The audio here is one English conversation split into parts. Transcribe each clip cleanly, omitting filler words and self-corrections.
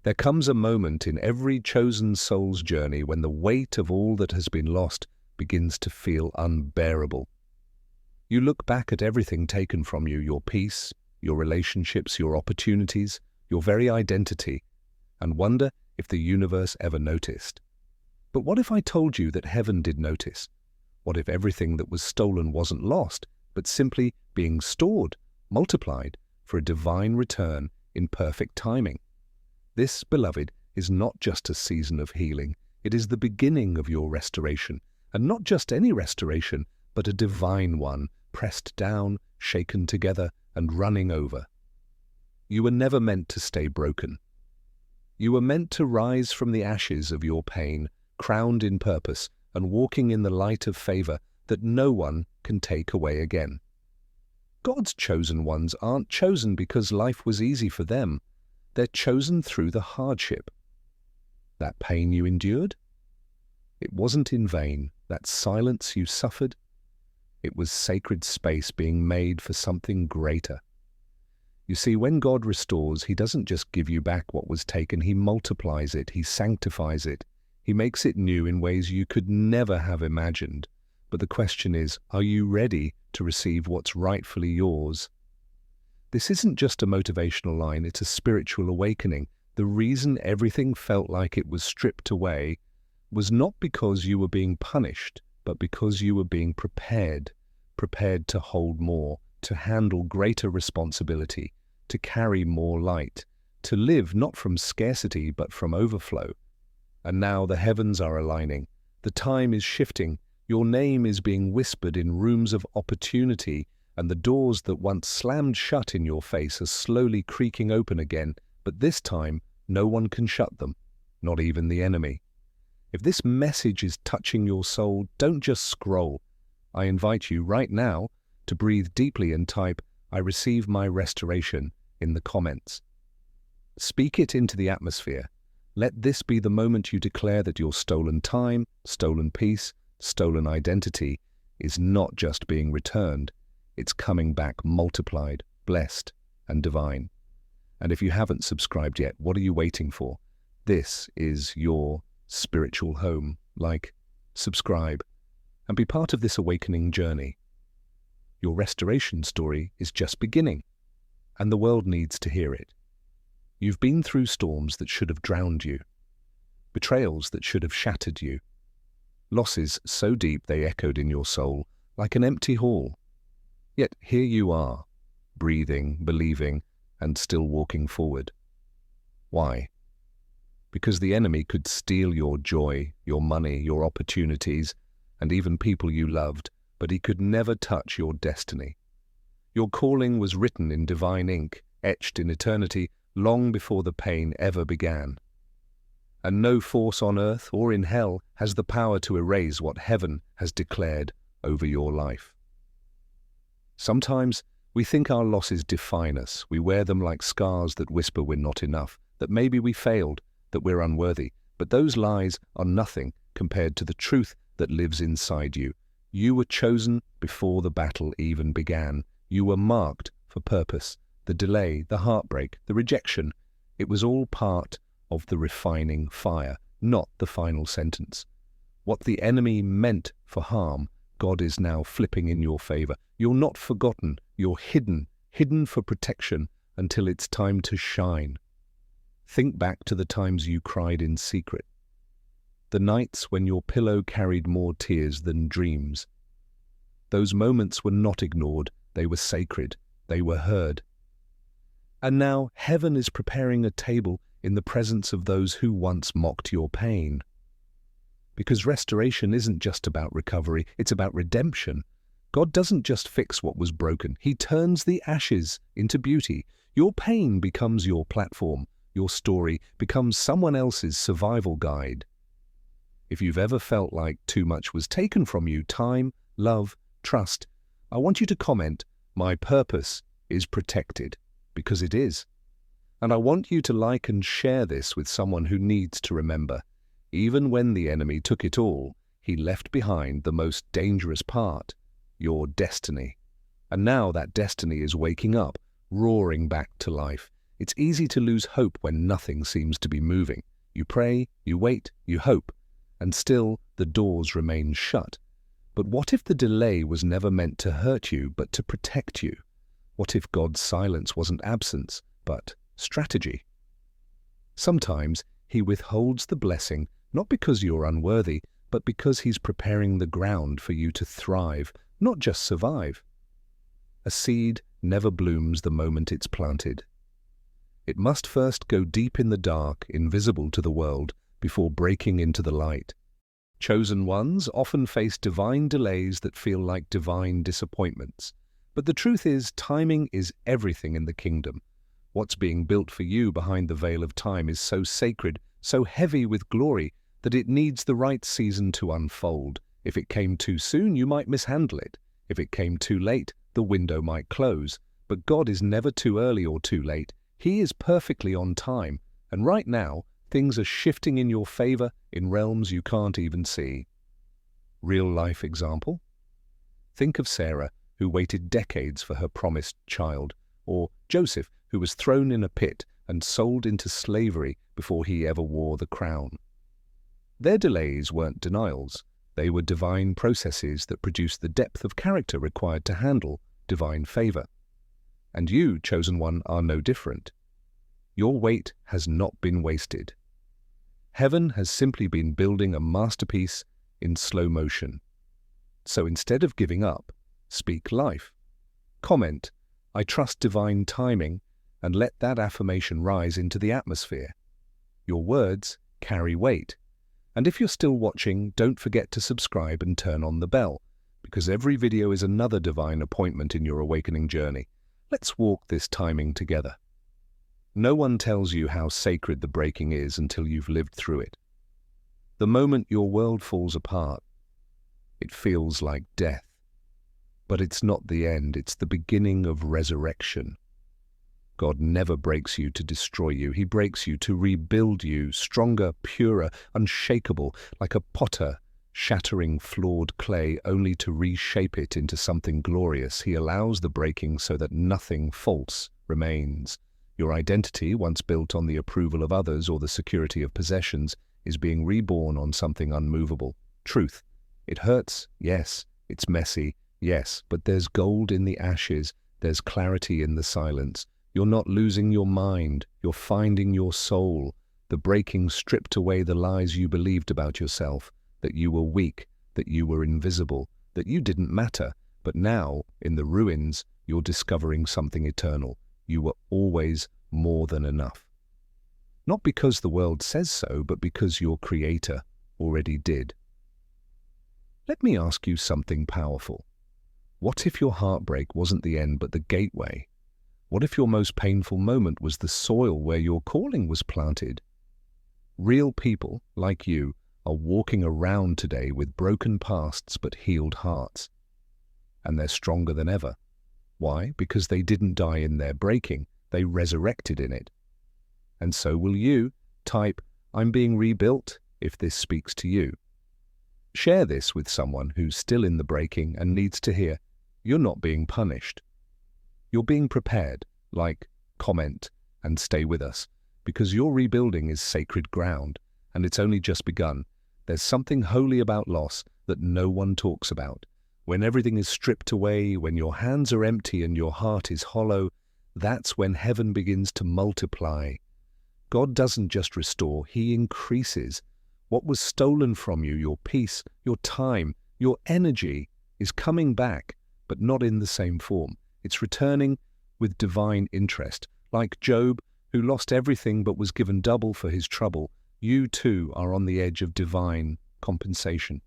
There comes a moment in every chosen soul's journey when the weight of all that has been lost begins to feel unbearable. You look back at everything taken from you, your peace, your relationships, your opportunities, your very identity, and wonder if the universe ever noticed. But what if I told you that heaven did notice? What if everything that was stolen wasn't lost, but simply being stored, multiplied, for a divine return in perfect timing? This, beloved, is not just a season of healing. It is the beginning of your restoration, and not just any restoration, but a divine one, pressed down, shaken together, and running over. You were never meant to stay broken. You were meant to rise from the ashes of your pain, crowned in purpose, and walking in the light of favor that no one can take away again. God's chosen ones aren't chosen because life was easy for them. They're chosen through the hardship. That pain you endured? It wasn't in vain. That silence you suffered? It was sacred space being made for something greater. You see, when God restores, He doesn't just give you back what was taken. He multiplies it. He sanctifies it. He makes it new in ways you could never have imagined. But the question is, are you ready to receive what's rightfully yours? This isn't just a motivational line, it's a spiritual awakening. The reason everything felt like it was stripped away was not because you were being punished, but because you were being prepared to hold more, to handle greater responsibility, to carry more light, to live not from scarcity but from overflow. And now the heavens are aligning. The time is shifting. Your name is being whispered in rooms of opportunity, and the doors that once slammed shut in your face are slowly creaking open again, but this time no one can shut them, not even the enemy. If this message is touching your soul, don't just scroll. I invite you right now to breathe deeply and type, "I receive my restoration," in the comments. Speak it into the atmosphere. Let this be the moment you declare that your stolen time, stolen peace, stolen identity is not just being returned, it's coming back multiplied, blessed, and divine. And if you haven't subscribed yet, what are you waiting for? This is your spiritual home. Like, subscribe, and be part of this awakening journey. Your restoration story is just beginning, and the world needs to hear it. You've been through storms that should have drowned you, betrayals that should have shattered you, losses so deep they echoed in your soul like an empty hall. Yet here you are, breathing, believing, and still walking forward. Why? Because the enemy could steal your joy, your money, your opportunities, and even people you loved, but he could never touch your destiny. Your calling was written in divine ink, etched in eternity, long before the pain ever began. And no force on earth or in hell has the power to erase what heaven has declared over your life. Sometimes we think our losses define us. We wear them like scars that whisper we're not enough, that maybe we failed, that we're unworthy. But those lies are nothing compared to the truth that lives inside you. You were chosen before the battle even began. You were marked for purpose. The delay, the heartbreak, the rejection, it was all part of the refining fire, not the final sentence. What the enemy meant for harm, God is now flipping in your favor. You're not forgotten. You're hidden for protection until it's time to shine. Think back to the times you cried in secret, the nights when your pillow carried more tears than dreams. Those moments were not ignored. They were sacred. They were heard. And now heaven is preparing a table in the presence of those who once mocked your pain. Because restoration isn't just about recovery, it's about redemption. God doesn't just fix what was broken, He turns the ashes into beauty. Your pain becomes your platform. Your story becomes someone else's survival guide. If you've ever felt like too much was taken from you, time, love, trust, I want you to comment, "My purpose is protected," because it is. And I want you to like and share this with someone who needs to remember. Even when the enemy took it all, he left behind the most dangerous part, your destiny. And now that destiny is waking up, roaring back to life. It's easy to lose hope when nothing seems to be moving. You pray, you wait, you hope, and still the doors remain shut. But what if the delay was never meant to hurt you, but to protect you? What if God's silence wasn't absence, but strategy? Sometimes He withholds the blessing, not because you're unworthy, but because He's preparing the ground for you to thrive, not just survive. A seed never blooms the moment it's planted. It must first go deep in the dark, invisible to the world, before breaking into the light. Chosen ones often face divine delays that feel like divine disappointments. But the truth is, timing is everything in the kingdom. What's being built for you behind the veil of time is so sacred, so heavy with glory, that it needs the right season to unfold. If it came too soon, you might mishandle it. If it came too late, the window might close. But God is never too early or too late. He is perfectly on time. And right now, things are shifting in your favor in realms you can't even see. Real-life example? Think of Sarah, who waited decades for her promised child, or Joseph, who was thrown in a pit and sold into slavery before he ever wore the crown. Their delays weren't denials. They were divine processes that produced the depth of character required to handle divine favor. And you, chosen one, are no different. Your wait has not been wasted. Heaven has simply been building a masterpiece in slow motion. So instead of giving up, speak life. Comment, "I trust divine timing," and let that affirmation rise into the atmosphere. Your words carry weight. And if you're still watching, don't forget to subscribe and turn on the bell, because every video is another divine appointment in your awakening journey. Let's walk this timing together. No one tells you how sacred the breaking is until you've lived through it. The moment your world falls apart, it feels like death. But it's not the end, it's the beginning of resurrection. God never breaks you to destroy you. He breaks you to rebuild you, stronger, purer, unshakable, like a potter shattering flawed clay only to reshape it into something glorious. He allows the breaking so that nothing false remains. Your identity, once built on the approval of others or the security of possessions, is being reborn on something unmovable. Truth. It hurts, yes. It's messy, yes. But there's gold in the ashes. There's clarity in the silence. You're not losing your mind. You're finding your soul. The breaking stripped away the lies you believed about yourself, that you were weak, that you were invisible, that you didn't matter. But now, in the ruins, you're discovering something eternal. You were always more than enough. Not because the world says so, but because your Creator already did. Let me ask you something powerful. What if your heartbreak wasn't the end but the gateway? What if your most painful moment was the soil where your calling was planted? Real people, like you, are walking around today with broken pasts but healed hearts. And they're stronger than ever. Why? Because they didn't die in their breaking, they resurrected in it. And so will you. Type, "I'm being rebuilt," if this speaks to you. Share this with someone who's still in the breaking and needs to hear, "You're not being punished. You're being prepared." Like, comment, and stay with us, because your rebuilding is sacred ground, and it's only just begun. There's something holy about loss that no one talks about. When everything is stripped away, when your hands are empty and your heart is hollow, that's when heaven begins to multiply. God doesn't just restore, He increases. What was stolen from you, your peace, your time, your energy, is coming back, but not in the same form. It's returning with divine interest. Like Job, who lost everything but was given double for his trouble, you too are on the edge of divine compensation.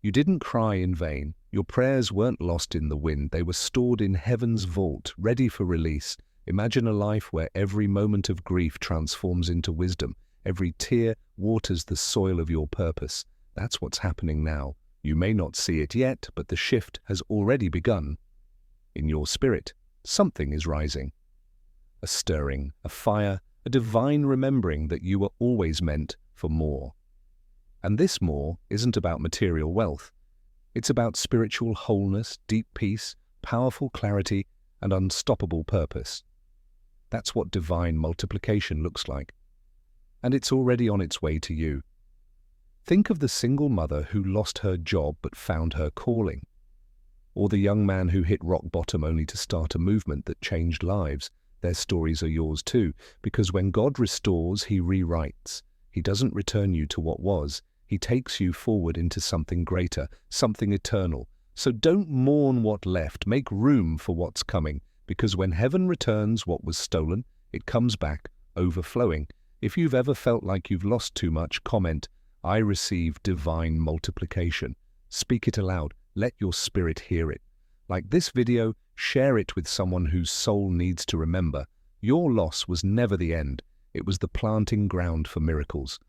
You didn't cry in vain. Your prayers weren't lost in the wind. They were stored in heaven's vault, ready for release. Imagine a life where every moment of grief transforms into wisdom. Every tear waters the soil of your purpose. That's what's happening now. You may not see it yet, but the shift has already begun. In your spirit, something is rising. A stirring, a fire, a divine remembering that you were always meant for more. And this more isn't about material wealth. It's about spiritual wholeness, deep peace, powerful clarity, and unstoppable purpose. That's what divine multiplication looks like. And it's already on its way to you. Think of the single mother who lost her job but found her calling. Or the young man who hit rock bottom only to start a movement that changed lives. Their stories are yours too, because when God restores, He rewrites. He doesn't return you to what was. He takes you forward into something greater, something eternal. So don't mourn what left. Make room for what's coming, because when heaven returns what was stolen, it comes back, overflowing. If you've ever felt like you've lost too much, comment, "I receive divine multiplication." Speak it aloud. Let your spirit hear it. Like this video, share it with someone whose soul needs to remember. Your loss was never the end. It was the planting ground for miracles.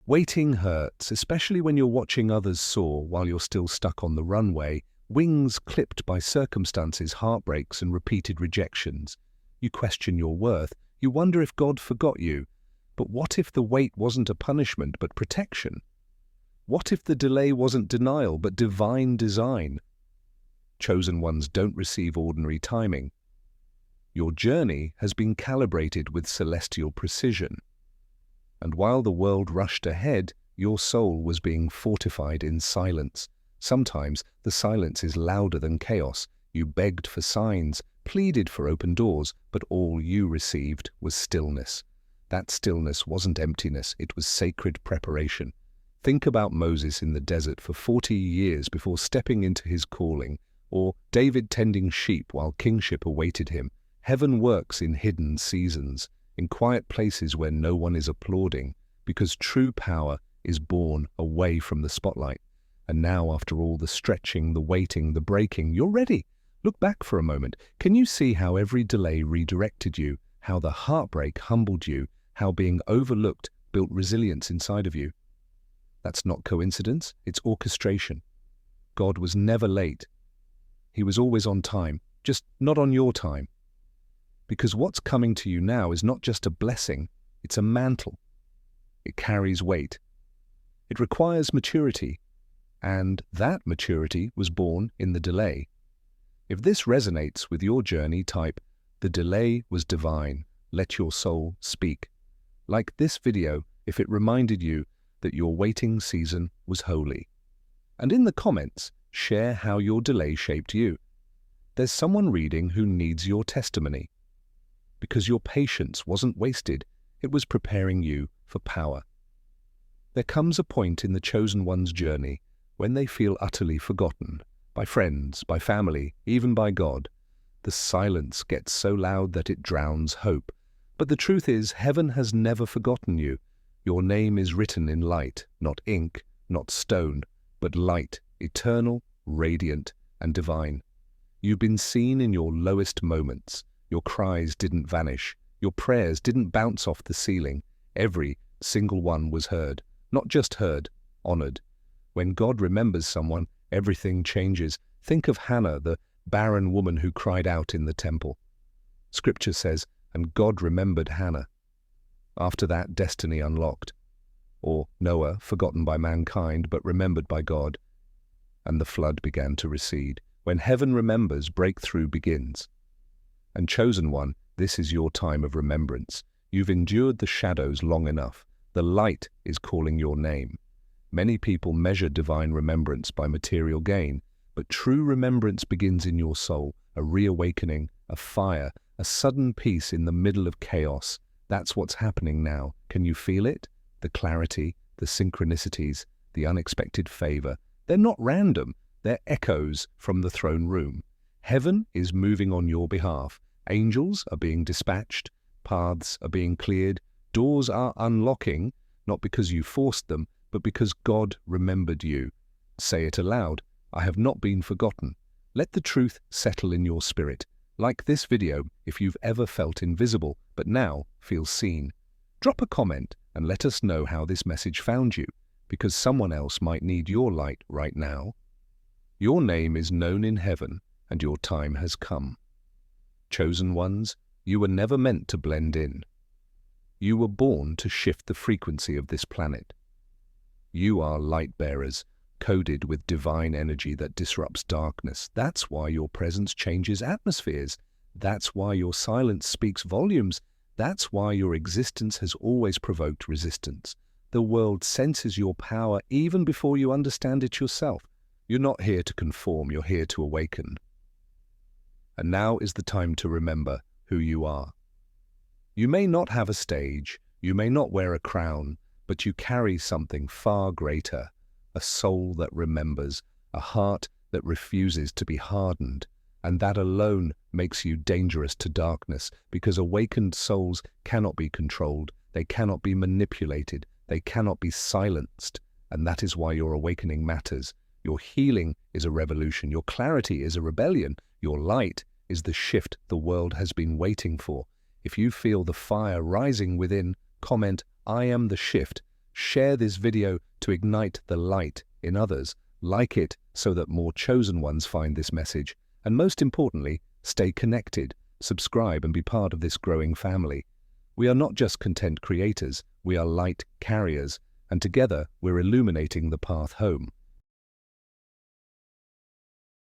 Waiting hurts, especially when you're watching others soar while you're still stuck on the runway, wings clipped by circumstances, heartbreaks, and repeated rejections. You question your worth. You wonder if God forgot you. But what if the wait wasn't a punishment but protection? What if the delay wasn't denial but divine design? Chosen ones don't receive ordinary timing. Your journey has been calibrated with celestial precision. And while the world rushed ahead, your soul was being fortified in silence. Sometimes the silence is louder than chaos. You begged for signs, pleaded for open doors, but all you received was stillness. That stillness wasn't emptiness, it was sacred preparation. Think about Moses in the desert for 40 years before stepping into his calling, or David tending sheep while kingship awaited him. Heaven works in hidden seasons, in quiet places where no one is applauding, because true power is born away from the spotlight. And now, after all the stretching, the waiting, the breaking, you're ready. Look back for a moment. Can you see how every delay redirected you, how the heartbreak humbled you, how being overlooked built resilience inside of you? That's not coincidence, it's orchestration. God was never late. He was always on time, just not on your time. Because what's coming to you now is not just a blessing, it's a mantle. It carries weight. It requires maturity, and that maturity was born in the delay. If this resonates with your journey, type, "The delay was divine, let your soul speak." Like this video, if it reminded you that your waiting season was holy. And in the comments, share how your delay shaped you. There's someone reading who needs your testimony. Because your patience wasn't wasted, it was preparing you for power. There comes a point in the chosen one's journey when they feel utterly forgotten, by friends, by family, even by God. The silence gets so loud that it drowns hope. But the truth is, heaven has never forgotten you. Your name is written in light, not ink, not stone, but light, eternal, radiant, and divine. You've been seen in your lowest moments. Your cries didn't vanish. Your prayers didn't bounce off the ceiling. Every single one was heard. Not just heard, honored. When God remembers someone, everything changes. Think of Hannah, the barren woman who cried out in the temple. Scripture says, "And God remembered Hannah." After that, destiny unlocked. Or Noah, forgotten by mankind but remembered by God. And the flood began to recede. When heaven remembers, breakthrough begins. And chosen one, this is your time of remembrance. You've endured the shadows long enough. The light is calling your name. Many people measure divine remembrance by material gain, but true remembrance begins in your soul, a reawakening, a fire, a sudden peace in the middle of chaos. That's what's happening now. Can you feel it? The clarity, the synchronicities, the unexpected favor. They're not random. They're echoes from the throne room. Heaven is moving on your behalf. Angels are being dispatched. Paths are being cleared. Doors are unlocking, not because you forced them, but because God remembered you. Say it aloud. I have not been forgotten. Let the truth settle in your spirit. Like this video if you've ever felt invisible, but now feel seen. Drop a comment and let us know how this message found you, because someone else might need your light right now. Your name is known in heaven, and your time has come. Chosen ones, you were never meant to blend in. You were born to shift the frequency of this planet. You are light bearers, coded with divine energy that disrupts darkness. That's why your presence changes atmospheres. That's why your silence speaks volumes. That's why your existence has always provoked resistance. The world senses your power even before you understand it yourself. You're not here to conform, you're here to awaken. And now is the time to remember who you are. You may not have a stage, you may not wear a crown, but you carry something far greater, a soul that remembers, a heart that refuses to be hardened, and that alone makes you dangerous to darkness, because awakened souls cannot be controlled, they cannot be manipulated, they cannot be silenced, and that is why your awakening matters. Your healing is a revolution, your clarity is a rebellion, your light is the shift the world has been waiting for. If you feel the fire rising within, comment, "I am the shift." Share this video to ignite the light in others. Like it so that more chosen ones find this message. And most importantly, stay connected, subscribe and be part of this growing family. We are not just content creators, we are light carriers, and together we're illuminating the path home.